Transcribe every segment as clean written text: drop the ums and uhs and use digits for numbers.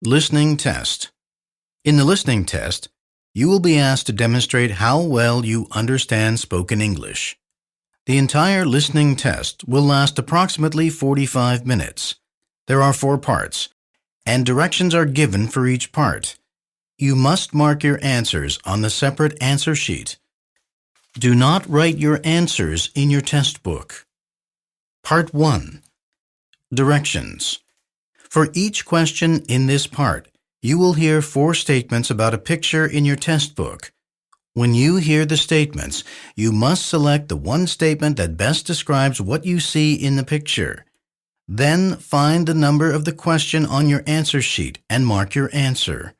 Listening test. In the listening test, you will be asked to demonstrate how well you understand spoken English. The entire listening test will last approximately 45 minutes. There are 4 parts, and directions are given for each part. You must mark your answers on the separate answer sheet. Do not write your answers in your test book. Part 1. Directions. For each question in this part, you will hear 4 statements about a picture in your test book. When you hear the statements, you must select the one statement that best describes what you see in the picture. Then find the number of the question on your answer sheet and mark your answer.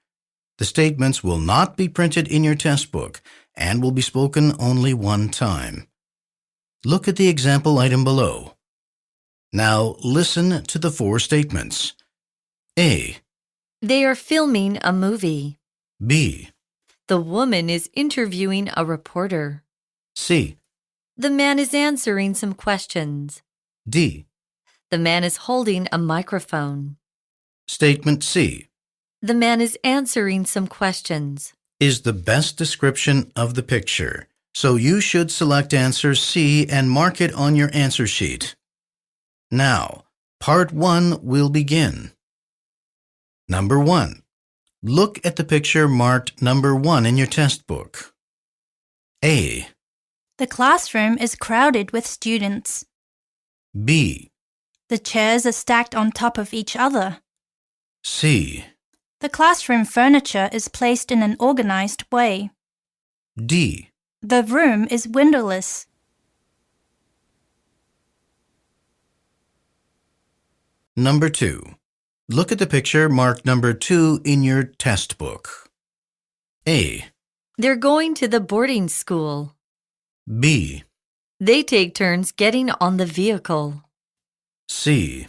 The statements will not be printed in your test book and will be spoken only one time. Look at the example item below. Now listen to the 4 statements. A. They are filming a movie. B. The woman is interviewing a reporter. C. The man is answering some questions. D. The man is holding a microphone. Statement C. The man is answering some questions. Is the best description of the picture, so you should select answer C and mark it on your answer sheet. Now, part 1 will begin. Number 1. Look at the picture marked number 1 in your test book. A. The classroom is crowded with students. B. The chairs are stacked on top of each other. C. The classroom furniture is placed in an organized way. D. The room is windowless. Number 2. Look at the picture marked number 2 in your test book. A. They're going to the boarding school. B. They take turns getting on the vehicle. C.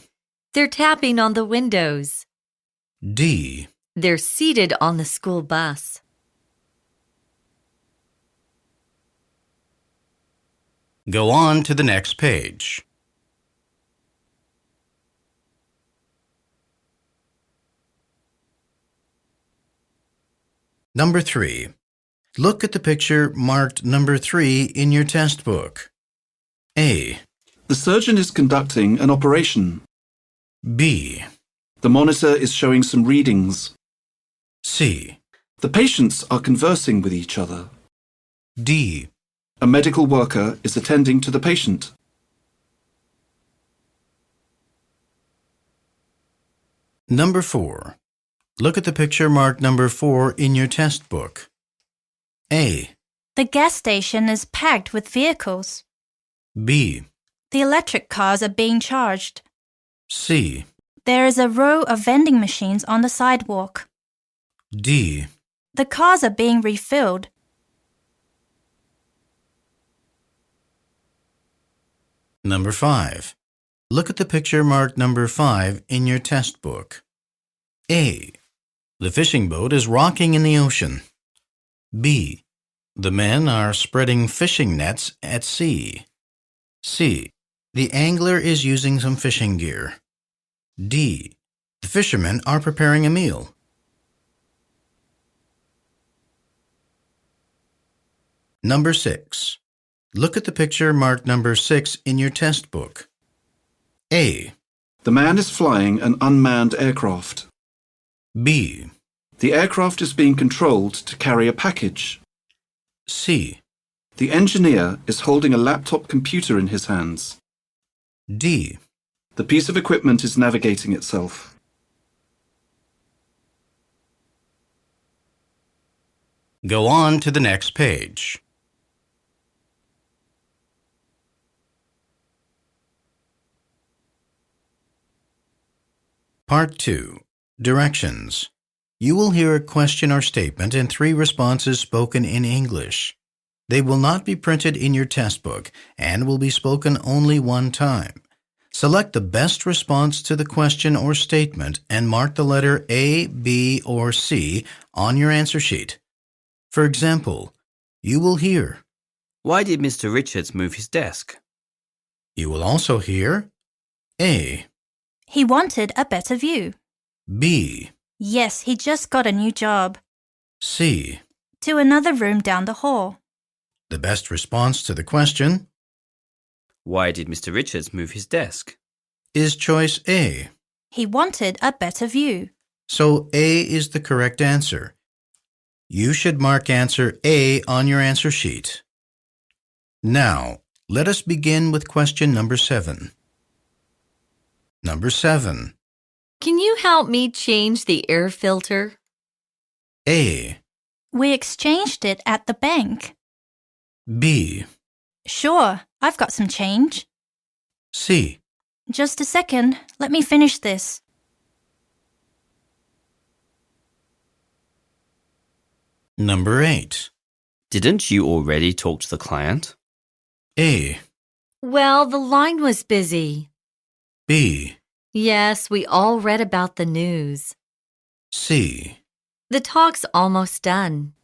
They're tapping on the windows. D. They're seated on the school bus. Go on to the next page. Number 3. Look at the picture marked number 3 in your test book. A. The surgeon is conducting an operation. B. The monitor is showing some readings. C. The patients are conversing with each other. D. A medical worker is attending to the patient. Number 4. Look at the picture marked number 4 in your test book. A. The gas station is packed with vehicles. B. The electric cars are being charged. C. There is a row of vending machines on the sidewalk. D. The cars are being refilled. Number 5. Look at the picture marked number 5 in your test book. A. The fishing boat is rocking in the ocean. B. The men are spreading fishing nets at sea. C. The angler is using some fishing gear. D. The fishermen are preparing a meal. Number 6. Look at the picture marked number 6 in your test book. A. The man is flying an unmanned aircraft. B. The aircraft is being controlled to carry a package. C. The engineer is holding a laptop computer in his hands. D. The piece of equipment is navigating itself. Go on to the next page. Part 2. Directions. You will hear a question or statement and 3 responses spoken in English. They will not be printed in your test book and will be spoken only one time. Select the best response to the question or statement and mark the letter A, B, or C on your answer sheet. For example, you will hear, Why did Mr. Richards move his desk? You will also hear A. He wanted a better view. B. Yes, he just got a new job. C. To another room down the hall. The best response to the question Why did Mr. Richards move his desk? is choice A. He wanted a better view. So A is the correct answer. You should mark answer A on your answer sheet. Now, let us begin with question number 7. Number 7. Can you help me change the air filter? A. We exchanged it at the bank. B. Sure, I've got some change. C. Just a second, let me finish this. Number 8. Didn't you already talk to the client? A. Well, the line was busy. B. Yes, we all read about the news. C. The talk's almost done.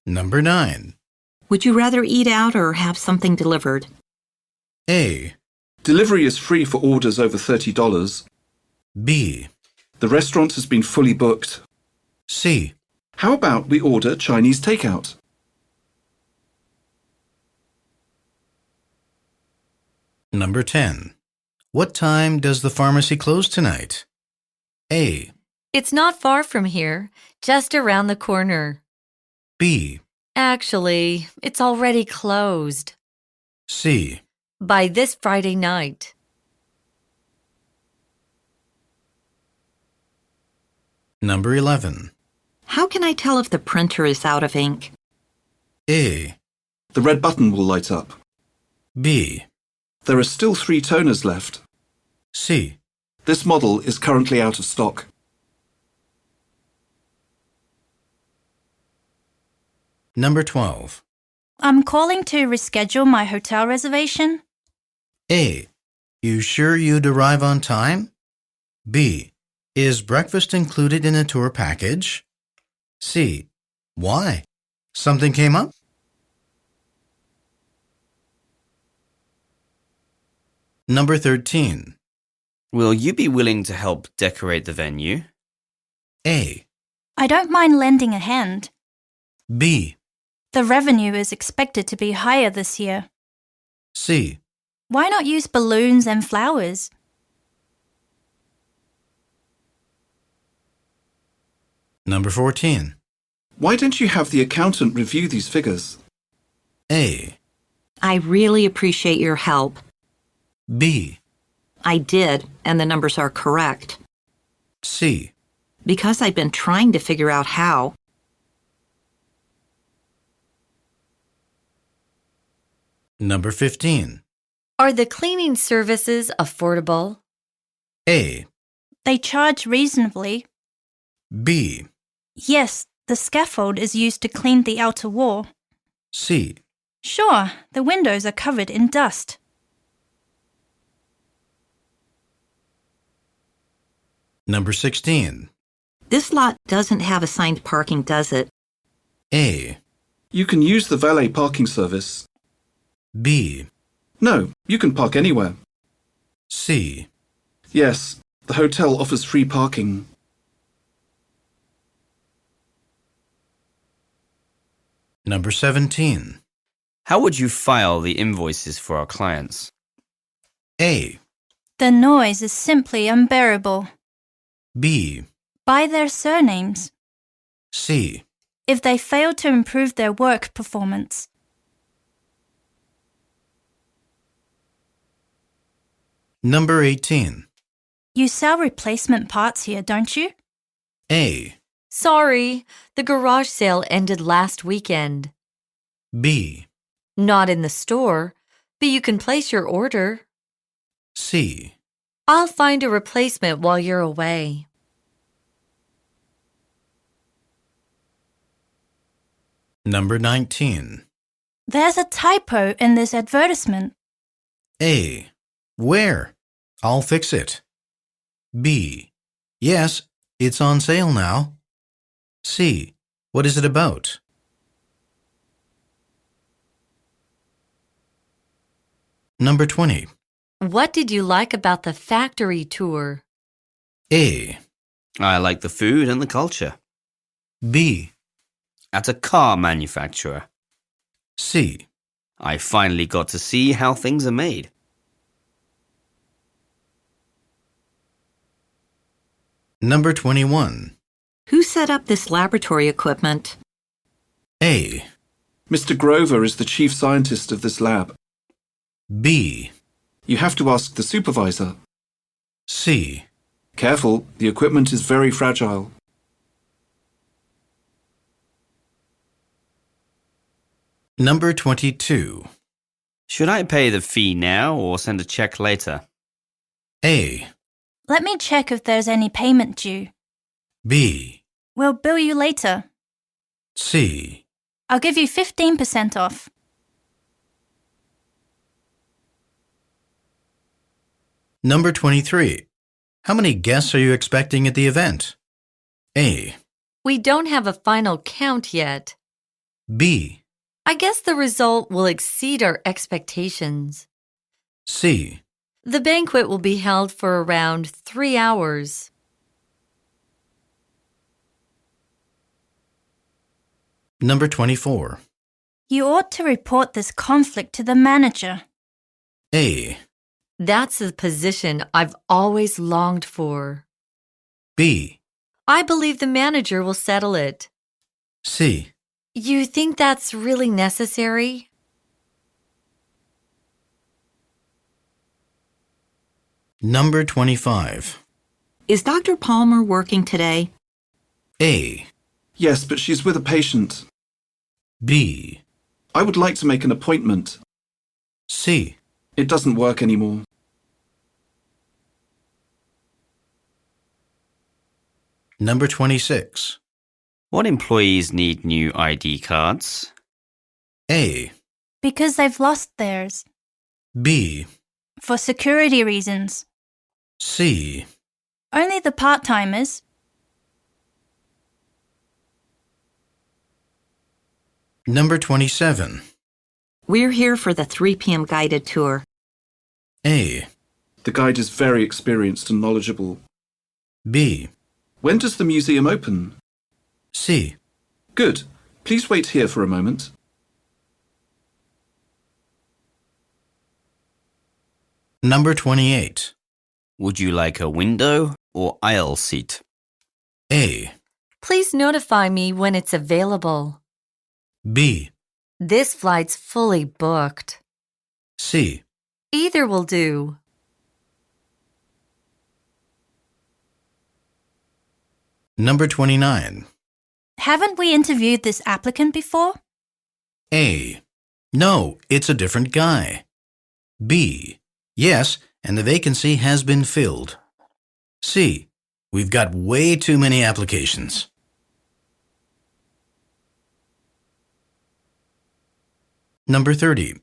Number 9. Would you rather eat out or have something delivered? A. Delivery is free for orders over $30. B. The restaurant has been fully booked. C. How about we order Chinese takeout? Number 10. What time does the pharmacy close tonight? A. It's not far from here, just around the corner. B. Actually, it's already closed. C. By this Friday night. Number 11. How can I tell if the printer is out of ink? A. The red button will light up. B. There are still 3 toners left. C. This model is currently out of stock. Number 12. I'm calling to reschedule my hotel reservation. A. You sure you'd arrive on time? B. Is breakfast included in the tour package? C. Why? Something came up? Number 13. Will you be willing to help decorate the venue? A. I don't mind lending a hand. B. The revenue is expected to be higher this year. C. Why not use balloons and flowers? Number 14. Why don't you have the accountant review these figures? A. I really appreciate your help. B. I did, and the numbers are correct. C. Because I've been trying to figure out how. Number 15. Are the cleaning services affordable? A. They charge reasonably. B. Yes, the scaffold is used to clean the outer wall. C. Sure, the windows are covered in dust. Number 16. This lot doesn't have assigned parking, does it? A. You can use the valet parking service. B. No, you can park anywhere. C. Yes, the hotel offers free parking. Number 17. How would you file the invoices for our clients? A. The noise is simply unbearable. B. By their surnames. C. If they fail to improve their work performance. Number 18. You sell replacement parts here, don't you? A. Sorry, the garage sale ended last weekend. B. Not in the store, but you can place your order. C. I'll find a replacement while you're away. Number 19. There's a typo in this advertisement. A. Where? I'll fix it. B. Yes, it's on sale now. C. What is it about? Number 20. What did you like about the factory tour? A, I like the food and the culture. B, At a car manufacturer, C. I finally got to see how things are made. Number 21. Who set up this laboratory equipment? A, Mr. Grover is the chief scientist of this lab. B, You have to ask the supervisor. C. Careful, the equipment is very fragile. Number 22. Should I pay the fee now or send a check later? A, Let me check if there's any payment due. B, We'll bill you later. C. I'll give you 15% off. Number 23. How many guests are you expecting at the event? A, We don't have a final count yet. B, I guess the result will exceed our expectations. C. The banquet will be held for around 3 hours. Number 24. You ought to report this conflict to the manager. A, That's the position I've always longed for. B, I believe the manager will settle it. C. You think that's really necessary? Number 25. Is Dr. Palmer working today? A, Yes, but she's with a patient. B, I would like to make an appointment. C. It doesn't work anymore. Number 26. What employees need new ID cards? A, Because they've lost theirs. B, For security reasons. C. Only the part-timers. Number 27. We're here for the 3 p.m. guided tour. A, The guide is very experienced and knowledgeable. B, When does the museum open? C. Good. Please wait here for a moment. Number 28. Would you like a window or aisle seat? A, Please notify me when it's available. B, This flight's fully booked. C. Either will do. Number 29. Haven't we interviewed this applicant before? A, No, it's a different guy. B, Yes, and the vacancy has been filled. C, We've got way too many applications. Number 30.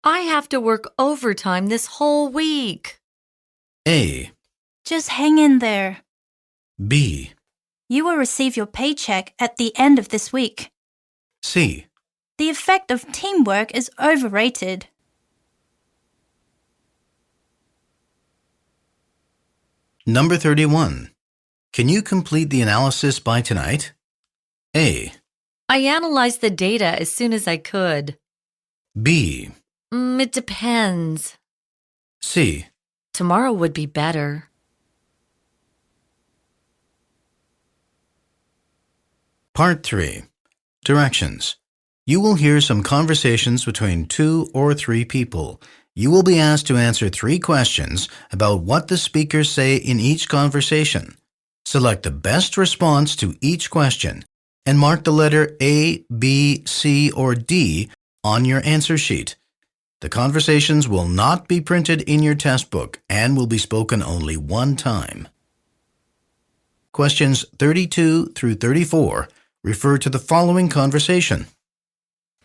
I have to work overtime this whole week. A, Just hang in there. B, You will receive your paycheck at the end of this week. C. The effect of teamwork is overrated. Number 31. Can you complete the analysis by tonight? A, I analyzed the data as soon as I could. B, It depends. C. Tomorrow would be better. Part 3. Directions. You will hear some conversations between 2 or 3 people. You will be asked to answer 3 questions about what the speakers say in each conversation. Select the best response to each question and mark the letter A, B, C, or D on your answer sheet. The conversations will not be printed in your test book and will be spoken only one time. Questions 32 through 34 refer to the following conversation.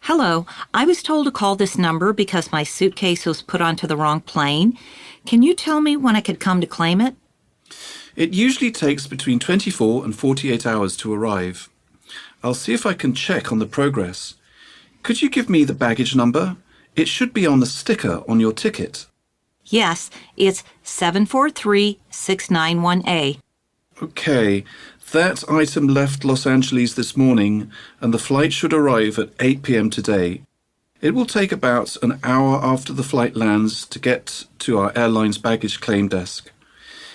Hello, I was told to call this number because my suitcase was put onto the wrong plane. Can you tell me when I could come to claim it? It usually takes between 24 and 48 hours to arrive. I'll see if I can check on the progress. Could you give me the baggage number? It should be on the sticker on your ticket. Yes, it's 743-691A. Okay, that item left Los Angeles this morning and the flight should arrive at 8 p.m. today. It will take about an hour after the flight lands to get to our airline's baggage claim desk.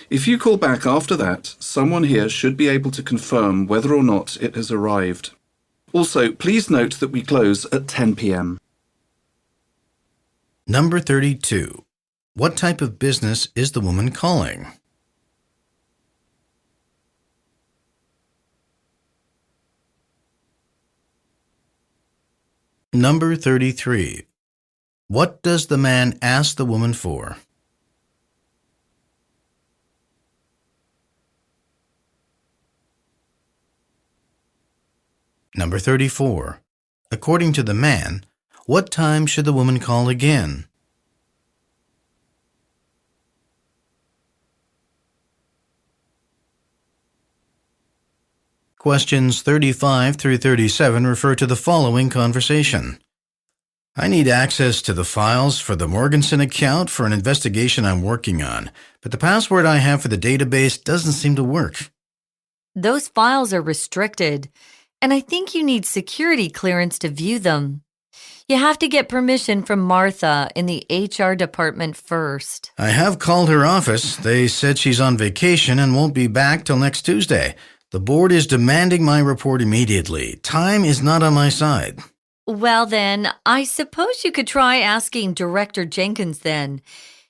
If you call back after that, someone here should be able to confirm whether or not it has arrived. Also, please note that we close at 10 p.m. Number 32. What type of business is the woman calling? Number 33. What does the man ask the woman for? Number 34. According to the man, what time should the woman call again? Questions 35 through 37 refer to the following conversation. I need access to the files for the Morganson account for an investigation I'm working on, but the password I have for the database doesn't seem to work. Those files are restricted, and I think you need security clearance to view them. You have to get permission from Martha in the HR department first. I have called her office. They said she's on vacation and won't be back till next Tuesday. The board is demanding my report immediately. Time is not on my side. Well then, I suppose you could try asking Director Jenkins then.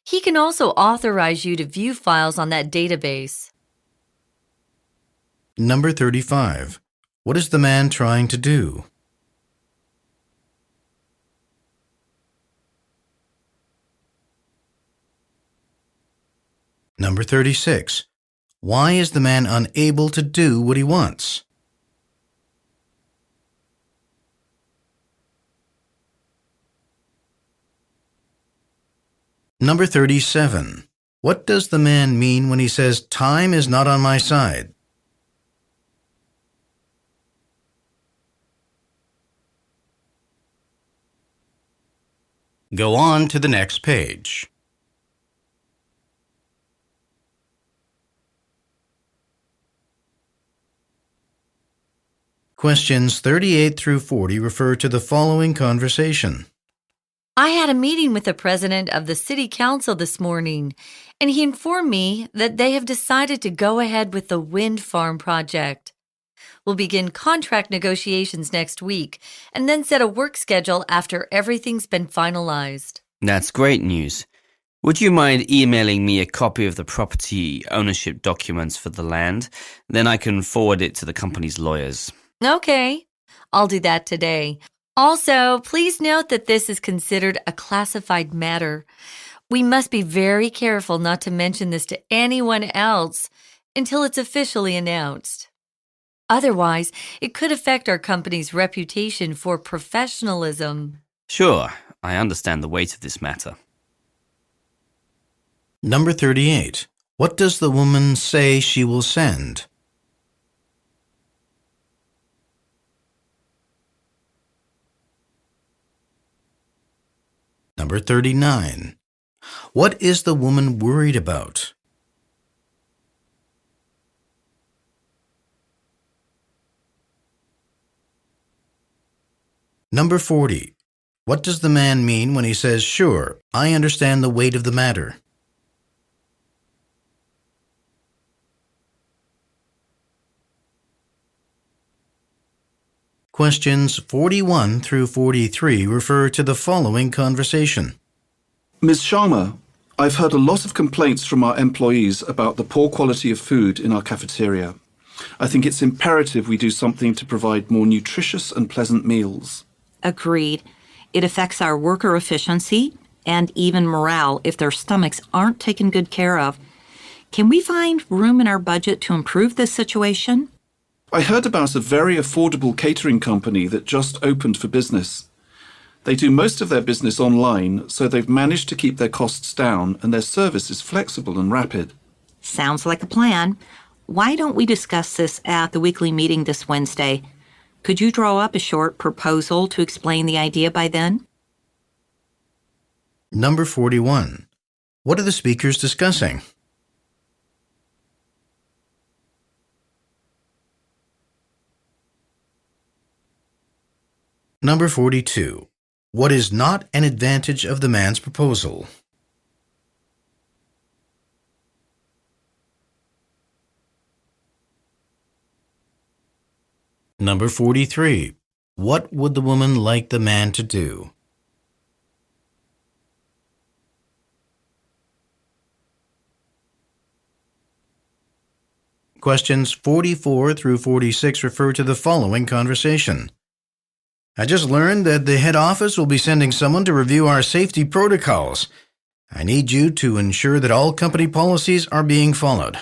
He can also authorize you to view files on that database. Number 35. What is the man trying to do? Number 36. Why is the man unable to do what he wants? Number 37. What does the man mean when he says, "Time is not on my side"? Go on to the next page. Questions 38 through 40 refer to the following conversation. I had a meeting with the president of the city council this morning, and he informed me that they have decided to go ahead with the wind farm project. We'll begin contract negotiations next week and then set a work schedule after everything's been finalized. That's great news. Would you mind emailing me a copy of the property ownership documents for the land? Then I can forward it to the company's lawyers. Okay, I'll do that today. Also, please note that this is considered a classified matter. We must be very careful not to mention this to anyone else until it's officially announced. Otherwise, it could affect our company's reputation for professionalism. Sure, I understand the weight of this matter. Number 38. What does the woman say she will send? Number 39. What is the woman worried about? Number 40. What does the man mean when he says, "Sure, I understand the weight of the matter"? Questions 41 through 43 refer to the following conversation. Ms. Sharma, I've heard a lot of complaints from our employees about the poor quality of food in our cafeteria. I think it's imperative we do something to provide more nutritious and pleasant meals. Agreed. It affects our worker efficiency and even morale if their stomachs aren't taken good care of. Can we find room in our budget to improve this situation? I heard about a very affordable catering company that just opened for business. They do most of their business online, so they've managed to keep their costs down and their service is flexible and rapid. Sounds like a plan. Why don't we discuss this at the weekly meeting this Wednesday? Could you draw up a short proposal to explain the idea by then? Number 41. What are the speakers discussing? Number 42. What is not an advantage of the man's proposal? Number 43. What would the woman like the man to do? Questions 44 through 46 refer to the following conversation. I just learned that the head office will be sending someone to review our safety protocols. I need you to ensure that all company policies are being followed.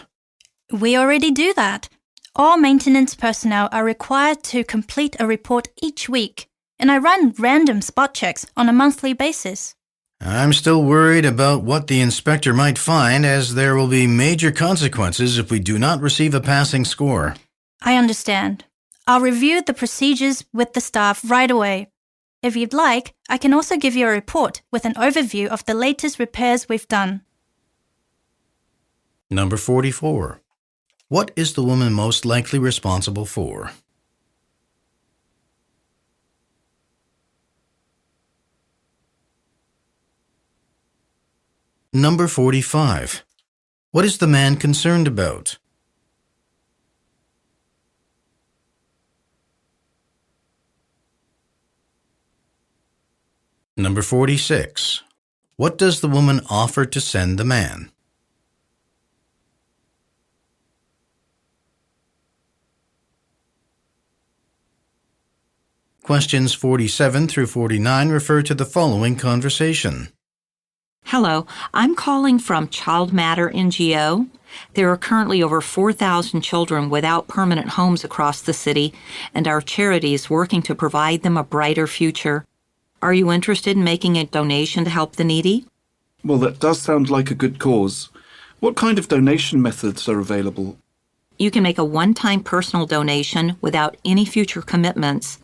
We already do that. All maintenance personnel are required to complete a report each week, and I run random spot checks on a monthly basis. I'm still worried about what the inspector might find, as there will be major consequences if we do not receive a passing score. I understand. I'll review the procedures with the staff right away. If you'd like, I can also give you a report with an overview of the latest repairs we've done. Number 44. What is the woman most likely responsible for? Number 45. What is the man concerned about? Number 46. What does the woman offer to send the man? Questions 47 through 49 refer to the following conversation. Hello, I'm calling from Child Matter NGO. There are currently over 4,000 children without permanent homes across the city, and our charity is working to provide them a brighter future. Are you interested in making a donation to help the needy? Well, that does sound like a good cause. What kind of donation methods are available? You can make a one-time personal donation without any future commitments.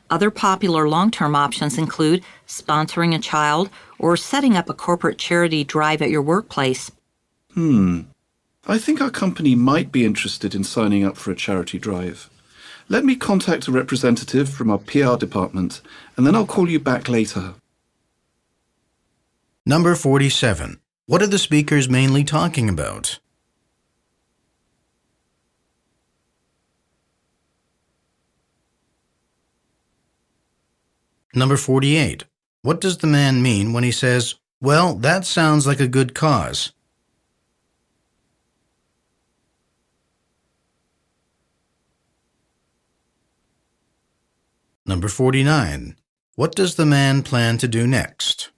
Other popular long-term options include sponsoring a child or setting up a corporate charity drive at your workplace. I think our company might be interested in signing up for a charity drive. Let me contact a representative from our PR department, and then I'll call you back later. Number 47. What are the speakers mainly talking about? Number 48. What does the man mean when he says, "Well, that sounds like a good cause"? Number 49. What does the man plan to do next?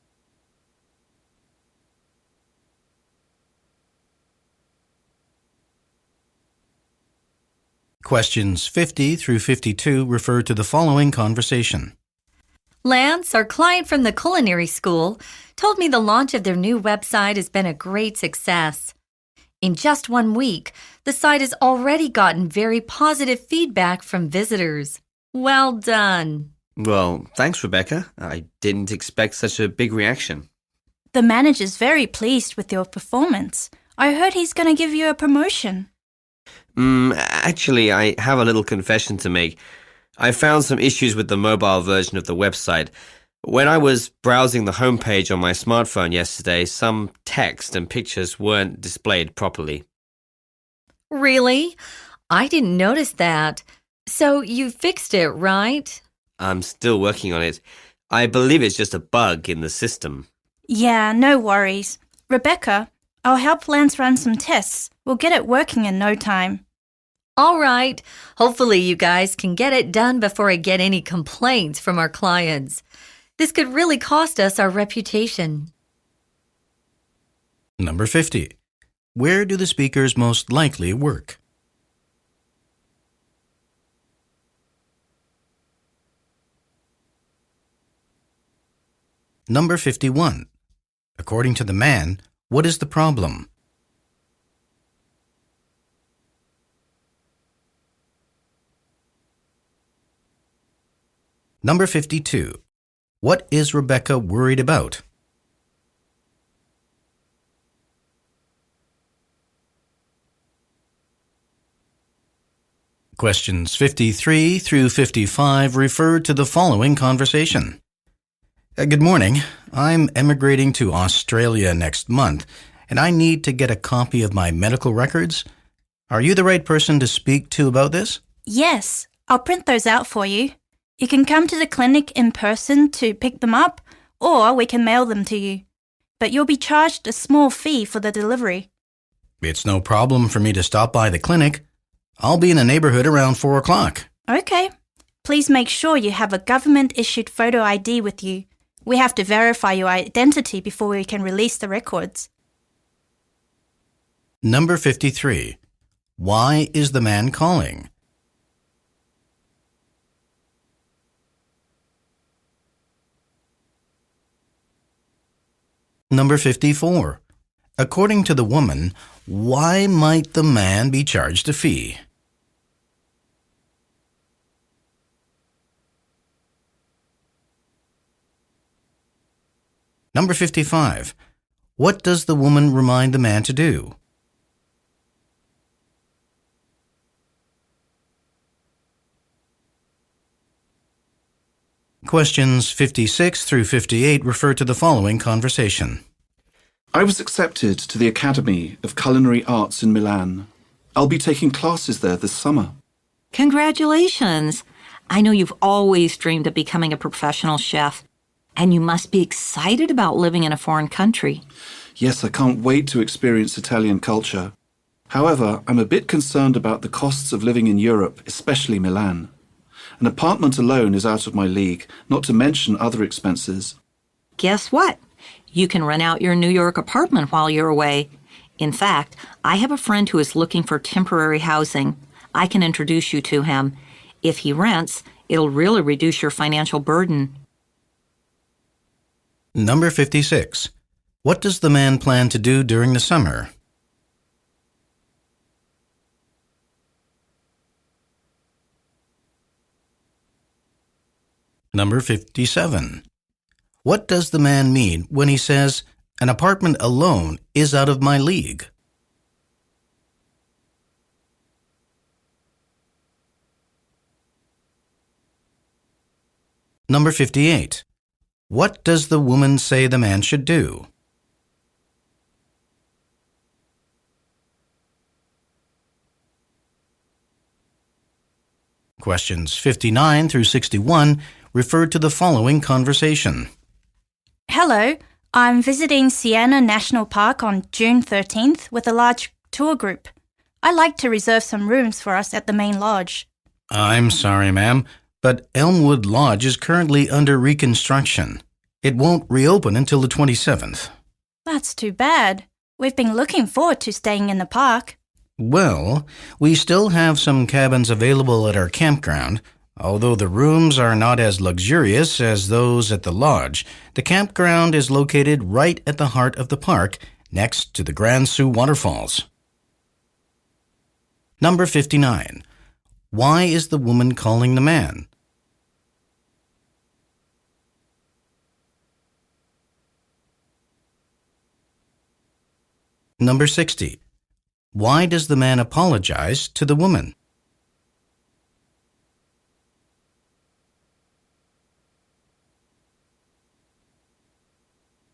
Questions 50 through 52 refer to the following conversation. Lance, our client from the culinary school, told me the launch of their new website has been a great success. In just 1 week, the site has already gotten very positive feedback from visitors. Well done. Well, thanks, Rebecca. I didn't expect such a big reaction. The manager's very pleased with your performance. I heard he's going to give you a promotion. Actually, I have a little confession to make. I found some issues with the mobile version of the website. When I was browsing the homepage on my smartphone yesterday, some text and pictures weren't displayed properly. Really? I didn't notice that. So you fixed it, right? I'm still working on it. I believe it's just a bug in the system. Yeah, no worries. Rebecca, I'll help Lance run some tests. We'll get it working in no time. All right. Hopefully you guys can get it done before I get any complaints from our clients. This could really cost us our reputation. Number 50. Where do the speakers most likely work? Number 51. According to the man, what is the problem? Number 52. What is Rebecca worried about? Questions 53 through 55 refer to the following conversation. Good morning. I'm emigrating to Australia next month, and I need to get a copy of my medical records. Are you the right person to speak to about this? Yes, I'll print those out for you. You can come to the clinic in person to pick them up, or we can mail them to you. But you'll be charged a small fee for the delivery. It's no problem for me to stop by the clinic. I'll be in the neighborhood around 4 o'clock. Okay. Please make sure you have a government-issued photo ID with you. We have to verify your identity before we can release the records. Number 53. Why is the man calling? Number 54. According to the woman, why might the man be charged a fee? Number 55. What does the woman remind the man to do? Questions 56 through 58 refer to the following conversation. I was accepted to the Academy of Culinary Arts in Milan. I'll be taking classes there this summer. Congratulations! I know you've always dreamed of becoming a professional chef, and you must be excited about living in a foreign country. Yes, I can't wait to experience Italian culture. However, I'm a bit concerned about the costs of living in Europe, especially Milan. An apartment alone is out of my league, not to mention other expenses. Guess what? You can rent out your New York apartment while you're away. In fact, I have a friend who is looking for temporary housing. I can introduce you to him. If he rents, it'll really reduce your financial burden. Number 56. What does the man plan to do during the summer? Number 57. What does the man mean when he says, an apartment alone is out of my league? Number 58. What does the woman say the man should do? Questions 59 through 61 refer to the following conversation. Hello, I'm visiting Siena National Park on June 13th with a large tour group. I'd like to reserve some rooms for us at the main lodge. I'm sorry, ma'am, but Elmwood Lodge is currently under reconstruction. It won't reopen until the 27th. That's too bad. We've been looking forward to staying in the park. Well, we still have some cabins available at our campground. Although the rooms are not as luxurious as those at the lodge, the campground is located right at the heart of the park, next to the Grand Sioux Waterfalls. Number 59. Why is the woman calling the man? Number 60. Why does the man apologize to the woman?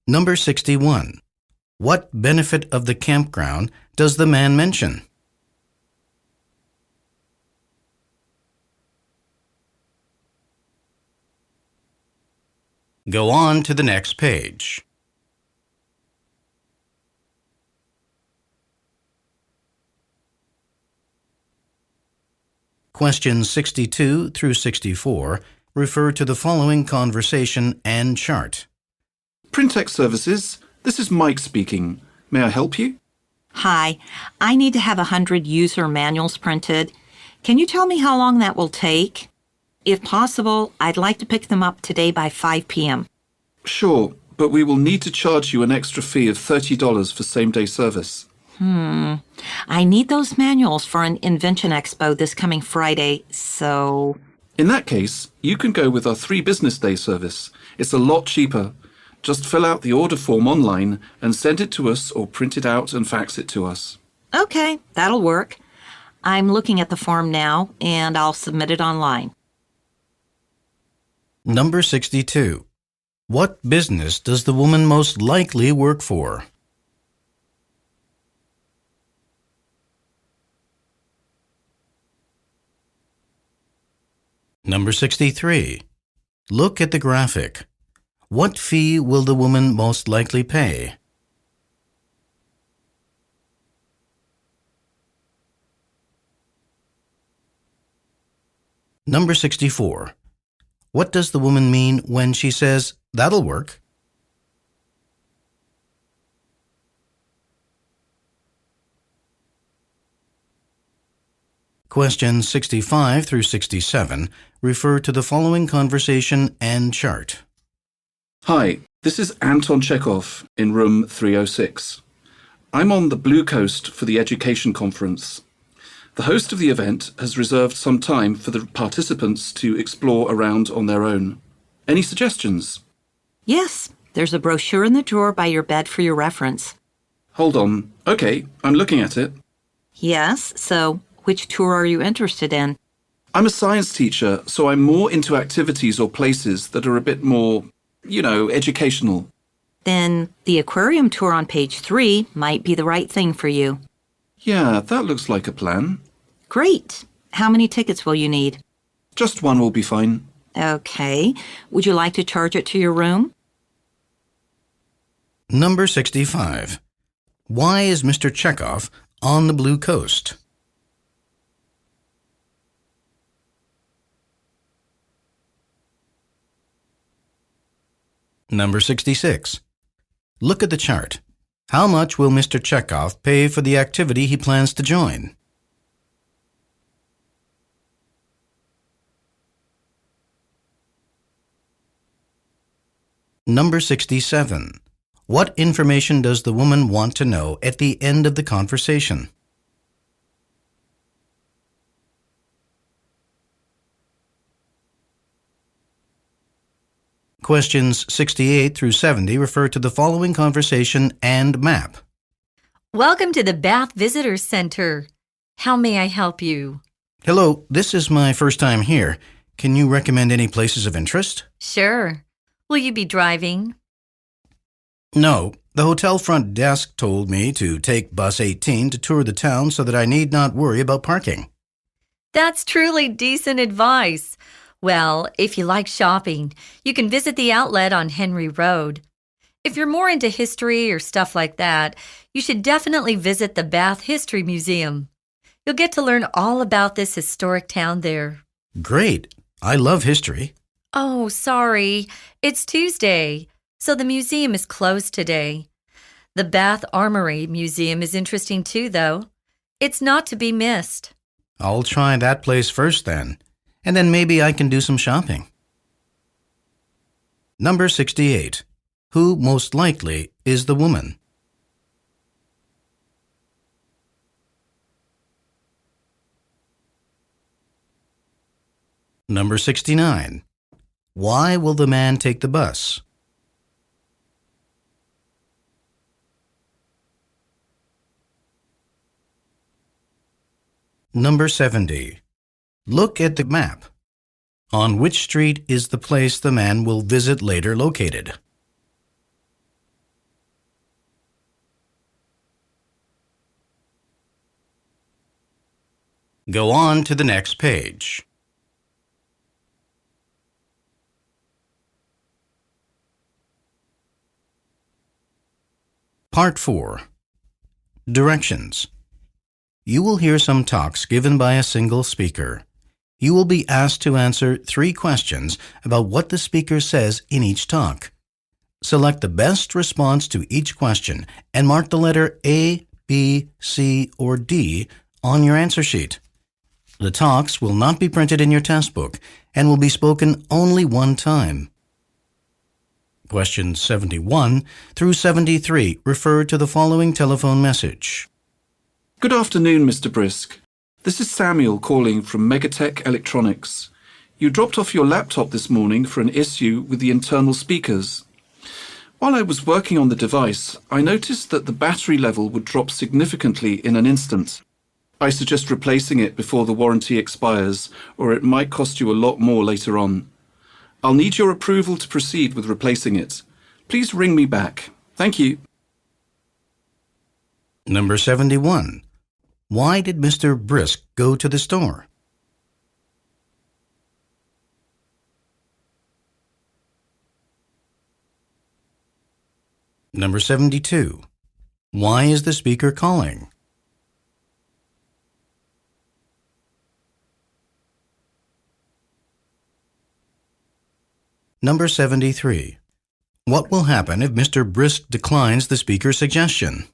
Number 61. What benefit of the campground does the man mention? Go on to the next page. Questions 62 through 64 refer to the following conversation and chart. Printex Services, this is Mike speaking. May I help you? Hi, I need to have 100 user manuals printed. Can you tell me how long that will take? If possible, I'd like to pick them up today by 5 p.m. Sure, but we will need to charge you an extra fee of $30 for same-day service. I need those manuals for an Invention Expo this coming Friday, so... In that case, you can go with our 3 business day service. It's a lot cheaper. Just fill out the order form online and send it to us or print it out and fax it to us. Okay, that'll work. I'm looking at the form now, and I'll submit it online. Number 62. What business does the woman most likely work for? Number 63. Look at the graphic. What fee will the woman most likely pay? Number 64. What does the woman mean when she says, "That'll work"? Questions 65 through 67 refer to the following conversation and chart. Hi, this is Anton Chekhov in room 306. I'm on the Blue Coast for the education conference. The host of the event has reserved some time for the participants to explore around on their own. Any suggestions? Yes, there's a brochure in the drawer by your bed for your reference. Hold on. Okay, I'm looking at it. Yes, so which tour are you interested in? I'm a science teacher, so I'm more into activities or places that are a bit more, educational. Then the aquarium tour on page 3 might be the right thing for you. Yeah, that looks like a plan. Great. How many tickets will you need? Just one will be fine. Okay. Would you like to charge it to your room? Number 65. Why is Mr. Chekhov on the Blue Coast? Number 66. Look at the chart. How much will Mr. Chekhov pay for the activity he plans to join? Number 67. What information does the woman want to know at the end of the conversation? Questions 68 through 70 refer to the following conversation and map. Welcome to the Bath Visitor Center. How may I help you? Hello, this is my first time here. Can you recommend any places of interest? Sure. Will you be driving? No, the hotel front desk told me to take bus 18 to tour the town so that I need not worry about parking. That's truly decent advice. Well, if you like shopping, you can visit the outlet on Henry Road. If you're more into history or stuff like that, you should definitely visit the Bath History Museum. You'll get to learn all about this historic town there. Great. I love history. Oh, sorry. It's Tuesday, so the museum is closed today. The Bath Armory Museum is interesting too, though. It's not to be missed. I'll try that place first then, and then maybe I can do some shopping. Number 68. Who most likely is the woman? Number 69. Why will the man take the bus? Number 70. Look at the map. On which street is the place the man will visit later located? Go on to the next page. Part 4. Directions. You will hear some talks given by a single speaker. You will be asked to answer 3 questions about what the speaker says in each talk. Select the best response to each question and mark the letter A, B, C, or D on your answer sheet. The talks will not be printed in your test book and will be spoken only one time. Questions 71 through 73 refer to the following telephone message. Good afternoon, Mr. Brisk. This is Samuel calling from Megatech Electronics. You dropped off your laptop this morning for an issue with the internal speakers. While I was working on the device, I noticed that the battery level would drop significantly in an instant. I suggest replacing it before the warranty expires, or it might cost you a lot more later on. I'll need your approval to proceed with replacing it. Please ring me back. Thank you. Number 71. Why did Mr. Brisk go to the store? Number 72. Why is the speaker calling? Number 73. What will happen if Mr. Brisk declines the speaker's suggestion?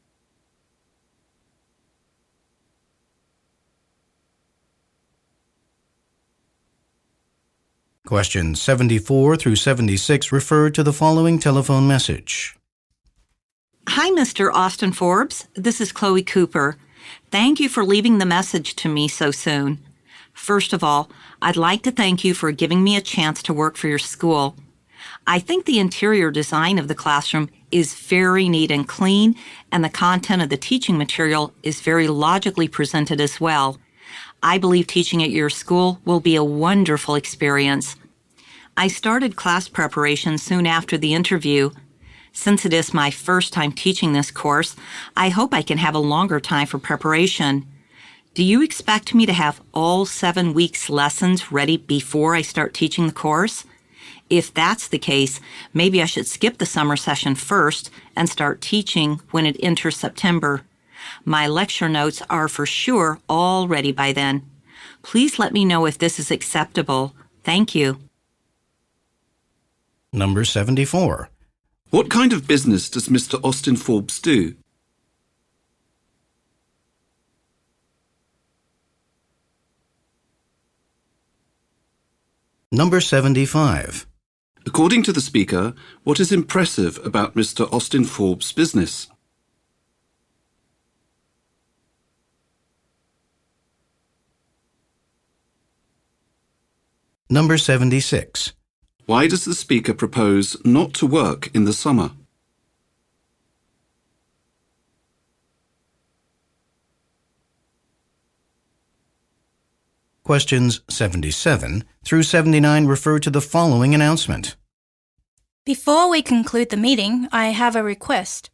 Questions 74 through 76 refer to the following telephone message. Hi, Mr. Austin Forbes. This is Chloe Cooper. Thank you for leaving the message to me so soon. First of all, I'd like to thank you for giving me a chance to work for your school. I think the interior design of the classroom is very neat and clean, and the content of the teaching material is very logically presented as well. I believe teaching at your school will be a wonderful experience. I started class preparation soon after the interview. Since it is my first time teaching this course, I hope I can have a longer time for preparation. Do you expect me to have all 7 weeks' lessons ready before I start teaching the course? If that's the case, maybe I should skip the summer session first and start teaching when it enters September. My lecture notes are for sure all ready by then. Please let me know if this is acceptable. Thank you. Number 74. What kind of business does Mr. Austin Forbes do? Number 75. According to the speaker, what is impressive about Mr. Austin Forbes' business? Number 76. Why does the speaker propose not to work in the summer? Questions 77 through 79 refer to the following announcement. Before we conclude the meeting, I have a request.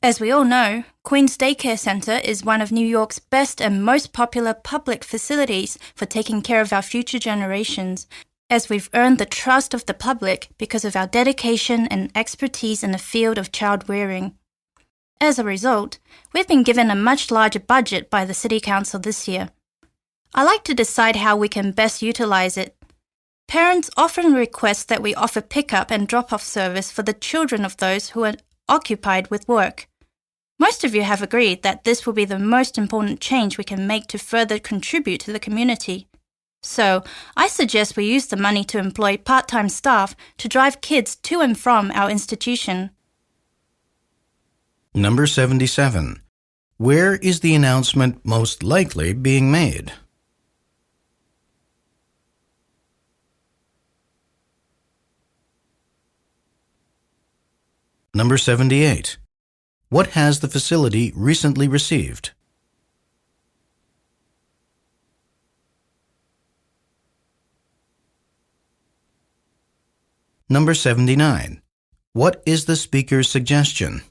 As we all know, Queen's Daycare Center is one of New York's best and most popular public facilities for taking care of our future generations, as we've earned the trust of the public because of our dedication and expertise in the field of child rearing. As a result, we've been given a much larger budget by the City Council this year. I like to decide how we can best utilize it. Parents often request that we offer pickup and drop-off service for the children of those who are occupied with work. Most of you have agreed that this will be the most important change we can make to further contribute to the community. So, I suggest we use the money to employ part-time staff to drive kids to and from our institution. Number 77. Where is the announcement most likely being made? Number 78. What has the facility recently received? Number 79. What is the speaker's suggestion?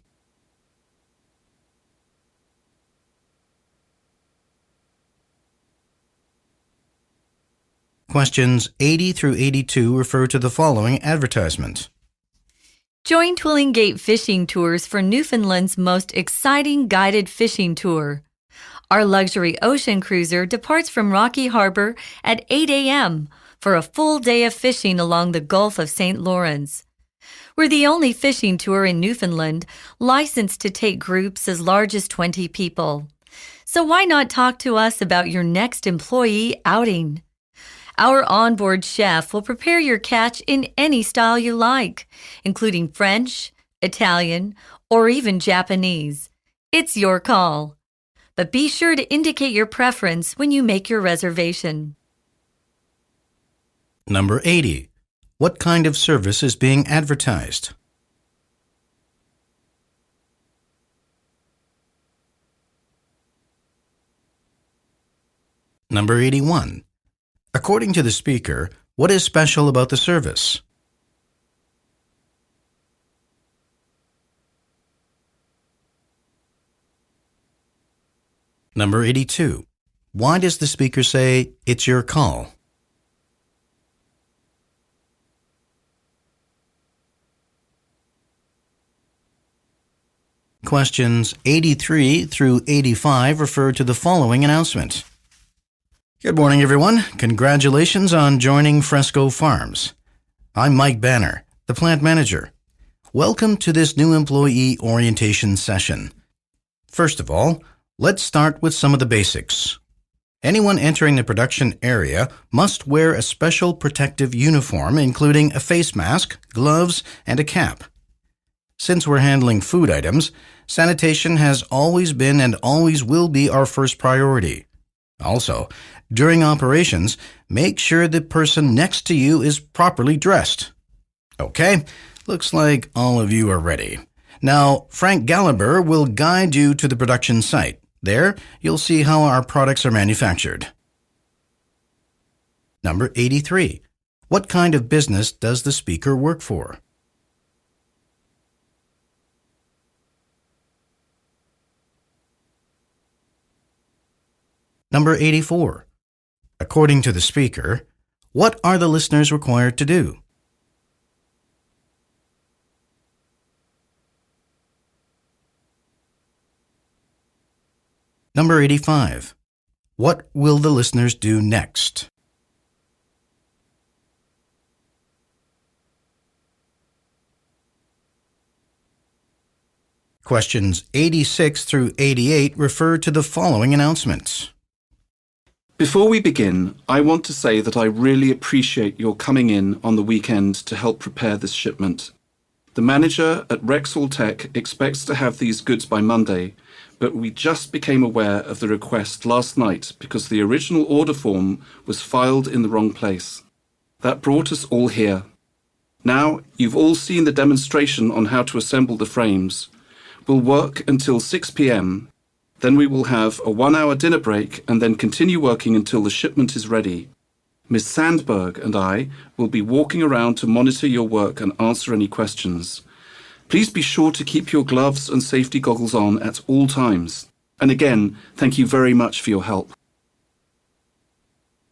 Questions 80 through 82 refer to the following advertisement. Join Twilling Gate Fishing Tours for Newfoundland's most exciting guided fishing tour. Our luxury ocean cruiser departs from Rocky Harbor at 8 a.m. for a full day of fishing along the Gulf of St. Lawrence. We're the only fishing tour in Newfoundland licensed to take groups as large as 20 people. So why not talk to us about your next employee outing? Our onboard chef will prepare your catch in any style you like, including French, Italian, or even Japanese. It's your call. But be sure to indicate your preference when you make your reservation. Number 80. What kind of service is being advertised? Number 81. According to the speaker, what is special about the service? Number 82. Why does the speaker say, "It's your call"? Questions 83 through 85 refer to the following announcement. Good morning, everyone. Congratulations on joining Fresco Farms. I'm Mike Banner, the plant manager. Welcome to this new employee orientation session. First of all, let's start with some of the basics. Anyone entering the production area must wear a special protective uniform, including a face mask, gloves, and a cap. Since we're handling food items, sanitation has always been and always will be our first priority. Also, during operations, make sure the person next to you is properly dressed. Okay, looks like all of you are ready. Now, Frank Gallagher will guide you to the production site. There, you'll see how our products are manufactured. Number 83. What kind of business does the speaker work for? Number 84. According to the speaker, what are the listeners required to do? Number 85. What will the listeners do next? Questions 86 through 88 refer to the following announcements. Before we begin, I want to say that I really appreciate your coming in on the weekend to help prepare this shipment. The manager at Rexall Tech expects to have these goods by Monday, but we just became aware of the request last night because the original order form was filed in the wrong place. That brought us all here. Now, you've all seen the demonstration on how to assemble the frames. We'll work until 6 p.m. Then we will have a 1-hour dinner break and then continue working until the shipment is ready. Ms. Sandberg and I will be walking around to monitor your work and answer any questions. Please be sure to keep your gloves and safety goggles on at all times. And again, thank you very much for your help.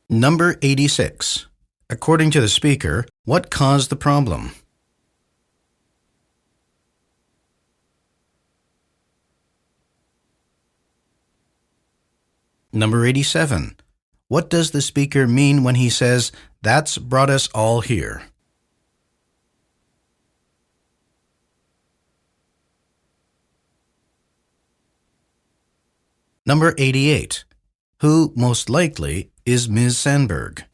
Number 86. According to the speaker, what caused the problem? Number 87. What does the speaker mean when he says, "That's brought us all here"? Number 88. Who, most likely, is Ms. Sandberg?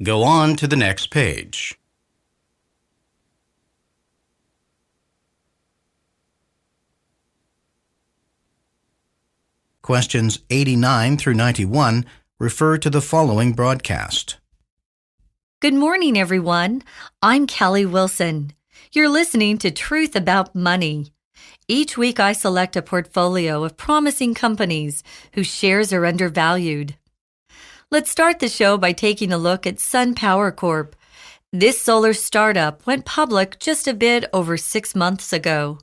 Go on to the next page. Questions 89 through 91 refer to the following broadcast. Good morning, everyone. I'm Kelly Wilson. You're listening to Truth About Money. Each week I select a portfolio of promising companies whose shares are undervalued. Let's start the show by taking a look at SunPower Corp. This solar startup went public just a bit over 6 months ago,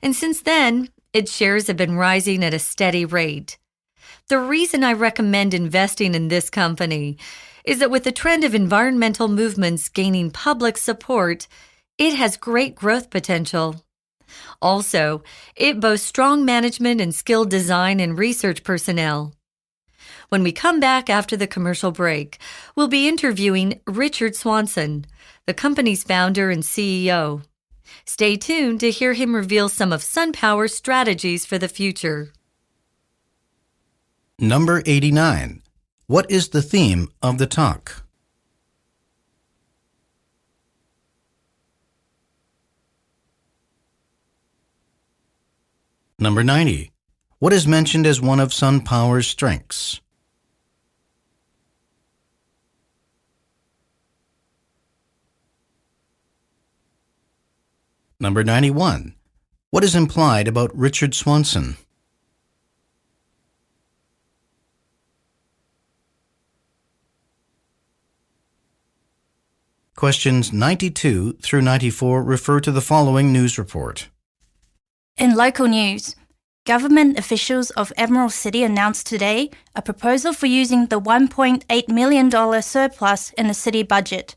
and since then, its shares have been rising at a steady rate. The reason I recommend investing in this company is that with the trend of environmental movements gaining public support, it has great growth potential. Also, it boasts strong management and skilled design and research personnel. When we come back after the commercial break, we'll be interviewing Richard Swanson, the company's founder and CEO. Stay tuned to hear him reveal some of SunPower's strategies for the future. Number 89. What is the theme of the talk? Number 90. What is mentioned as one of SunPower's strengths? Number 91. What is implied about Richard Swanson? Questions 92 through 94 refer to the following news report. In local news, government officials of Emerald City announced today a proposal for using the $1.8 million surplus in the city budget.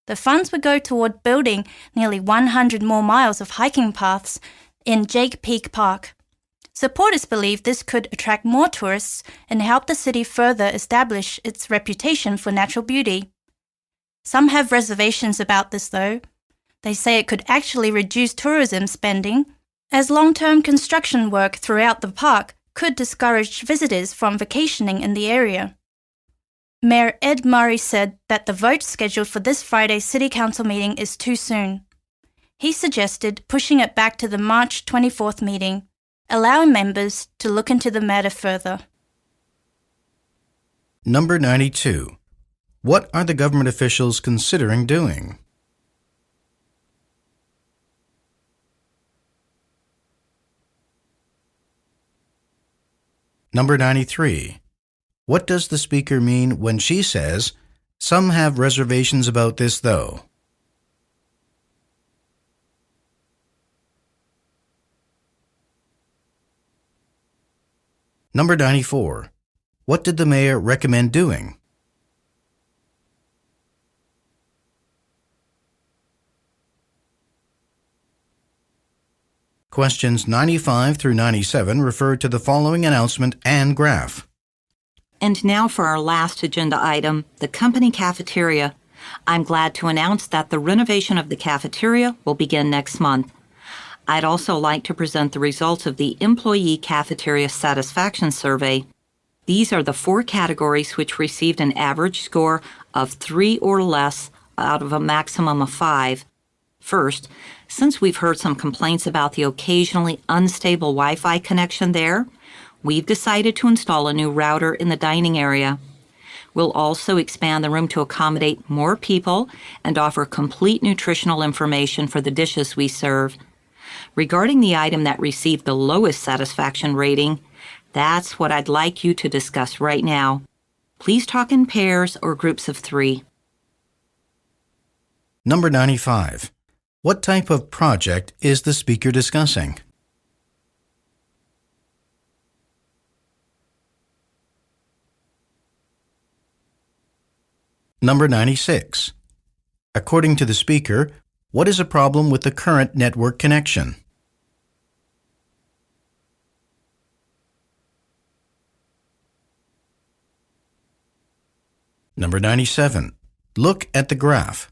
The funds would go toward building nearly 100 more miles of hiking paths in Jake Peak Park. Supporters believe this could attract more tourists and help the city further establish its reputation for natural beauty. Some have reservations about this, though. They say it could actually reduce tourism spending, as long-term construction work throughout the park could discourage visitors from vacationing in the area. Mayor Ed Murray said that the vote scheduled for this Friday's City Council meeting is too soon. He suggested pushing it back to the March 24th meeting, allowing members to look into the matter further. Number 92. What are the government officials considering doing? Number 93. What does the speaker mean when she says, "Some have reservations about this, though"? Number 94. What did the mayor recommend doing? Questions 95 through 97 refer to the following announcement and graph. And now for our last agenda item, the company cafeteria. I'm glad to announce that the renovation of the cafeteria will begin next month. I'd also like to present the results of the Employee Cafeteria Satisfaction Survey. These are the 4 categories which received an average score of 3 or less out of a maximum of 5. First, since we've heard some complaints about the occasionally unstable Wi-Fi connection there, we've decided to install a new router in the dining area. We'll also expand the room to accommodate more people and offer complete nutritional information for the dishes we serve. Regarding the item that received the lowest satisfaction rating, that's what I'd like you to discuss right now. Please talk in pairs or groups of 3. Number 95. What type of project is the speaker discussing? Number 96. According to the speaker, what is a problem with the current network connection? Number 97. Look at the graph.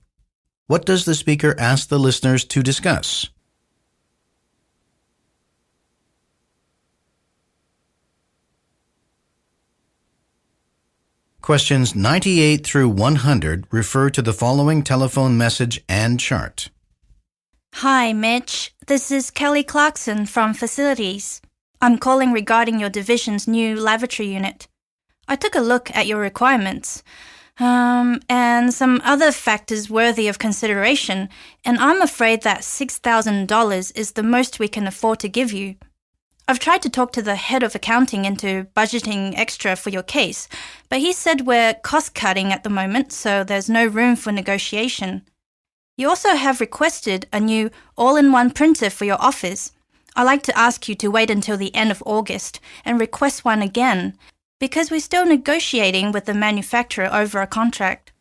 What does the speaker ask the listeners to discuss? Questions 98 through 100 refer to the following telephone message and chart. Hi, Mitch. This is Kelly Clarkson from Facilities. I'm calling regarding your division's new lavatory unit. I took a look at your requirements, and some other factors worthy of consideration, and I'm afraid that $6,000 is the most we can afford to give you. I've tried to talk to the head of accounting into budgeting extra for your case, but he said we're cost-cutting at the moment, so there's no room for negotiation. You also have requested a new all-in-one printer for your office. I'd like to ask you to wait until the end of August and request one again, because we're still negotiating with the manufacturer over a contract.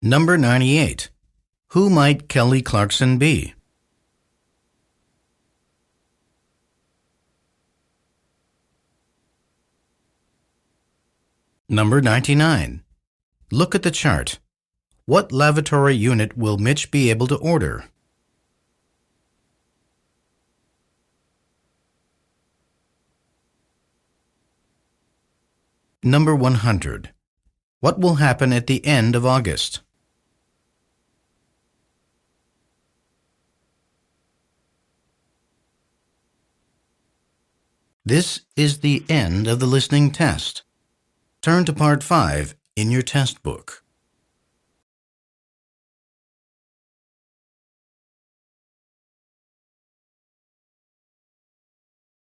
Number 98. Who might Kelly Clarkson be? Number 99. Look at the chart. What lavatory unit will Mitch be able to order? Number 100. What will happen at the end of August? This is the end of the listening test. Turn to Part 5 in your test book.